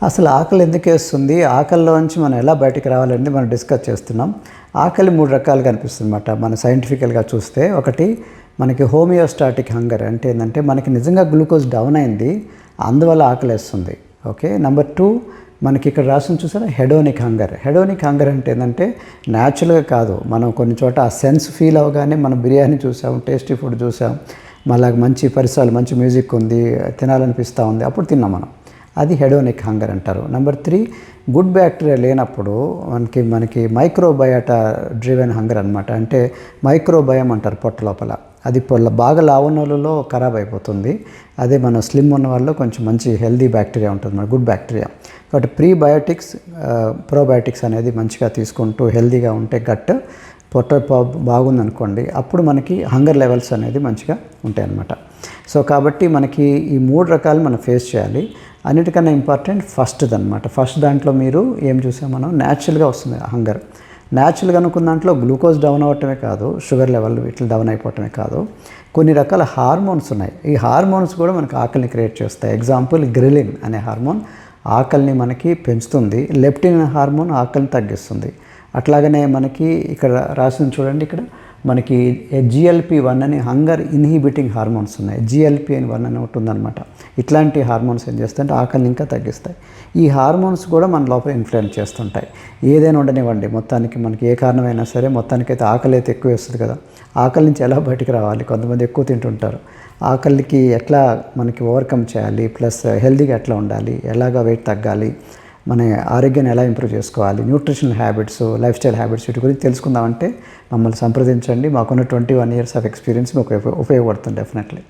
అసలు ఆకలి ఎందుకేస్తుంది, ఆకలిలోంచి మనం ఎలా బయటికి రావాలనేది మనం డిస్కస్ చేస్తున్నాం. ఆకలి 3 రకాలుగా అనిపిస్తుంది అన్నమాట మన సైంటిఫికల్గా చూస్తే. ఒకటి మనకి హోమియోస్టాటిక్ హంగర్ అంటే ఏంటంటే మనకి నిజంగా గ్లూకోజ్ డౌన్ అయింది, అందువల్ల ఆకలేస్తుంది. ఓకే. నెంబర్ 2 మనకి ఇక్కడ రాసిన చూసారా హెడోనిక్ హంగర్. హెడోనిక్ హంగర్ అంటే ఏంటంటే న్యాచురల్గా కాదు, మనం కొన్ని చోట ఆ సెన్స్ ఫీల్ అవ్వగానే మనం బిర్యానీ చూసాం, టేస్టీ ఫుడ్ చూసాం, మళ్ళీ మంచి పరిసరాలు, మంచి మ్యూజిక్ ఉంది, తినాలనిపిస్తూ ఉంది, అప్పుడు తిన్నాం మనం. అది హెడోనిక్ హంగర్ అంటారు. నెంబర్ 3 గుడ్ బ్యాక్టీరియా లేనప్పుడు మనకి మైక్రోబయాటా డ్రివెన్ హంగర్ అనమాట. అంటే మైక్రోబయం అంటారు పొట్ట లోపల, అది బాగా లావున్నోళ్ళలో ఖరాబ్ అయిపోతుంది. అదే మన స్లిమ్ ఉన్న వాళ్ళు కొంచెం మంచి హెల్దీ బ్యాక్టీరియా ఉంటుంది, మన గుడ్ బ్యాక్టీరియా. కాబట్టి ప్రీబయోటిక్స్ ప్రోబయోటిక్స్ అనేది మంచిగా తీసుకుంటూ హెల్దీగా ఉంటే గట్ పొట్ట బాగుందనుకోండి, అప్పుడు మనకి హంగర్ లెవెల్స్ అనేది మంచిగా ఉంటాయి అన్నమాట. సో కాబట్టి మనకి ఈ 3 రకాలు మనం ఫేస్ చేయాలి. అన్నిటికన్నా ఇంపార్టెంట్ ఫస్ట్ది అనమాట. ఫస్ట్ దాంట్లో మీరు ఏం చూసాం మనం, న్యాచురల్గా వస్తుంది హంగర్. న్యాచురల్గా అనుకున్న దాంట్లో గ్లూకోజ్ డౌన్ అవ్వటమే కాదు, షుగర్ లెవెల్ ఇట్లా డౌన్ అయిపోవటమే కాదు, కొన్ని రకాల హార్మోన్స్ ఉన్నాయి. ఈ హార్మోన్స్ కూడా మనకు ఆకలిని క్రియేట్ చేస్తాయి. ఎగ్జాంపుల్ గ్రిలిన్ అనే హార్మోన్ ఆకలిని మనకి పెంచుతుంది, లెప్టిన్ అనే హార్మోన్ ఆకలిని తగ్గిస్తుంది. అట్లాగనే మనకి ఇక్కడ రాసింది చూడండి, ఇక్కడ మనకి GLP-1 అని హంగర్ ఇన్హిబిటింగ్ హార్మోన్స్ ఉన్నాయి. GLP-1 అని ఒకటి ఉందన్నమాట. ఇట్లాంటి హార్మోన్స్ ఏం చేస్తాయంటే ఆకలిని ఇంకా తగ్గిస్తాయి. ఈ హార్మోన్స్ కూడా మన లోపల ఇన్ఫ్లుయెన్స్ చేస్తుంటాయి. ఏదైనా ఉండనివ్వండి, మొత్తానికి మనకి ఏ కారణమైనా సరే, మొత్తానికైతే ఆకలి అయితే ఎక్కువ వేస్తుంది కదా. ఆకలి నుంచి ఎలా బయటికి రావాలి, కొంతమంది ఎక్కువ తింటుంటారు. ఆకలికి ఎట్లా మనకి ఓవర్కమ్ చేయాలి, ప్లస్ హెల్తీగా ఎట్లా ఉండాలి, ఎలాగా వెయిట్ తగ్గాలి, మన ఆరోగ్యాన్ని ఎలా ఇంప్రూవ్ చేసుకోవాలి, nutritional habits, life style habits, వీటి గురించి తెలుసుకుందామంటే మమ్మల్ని సంప్రదించండి. మాకున్న 21 years ఆఫ్ ఎక్స్పీరియన్స్ మీకు ఉపయోగపడుతుంది డెఫినెట్లీ.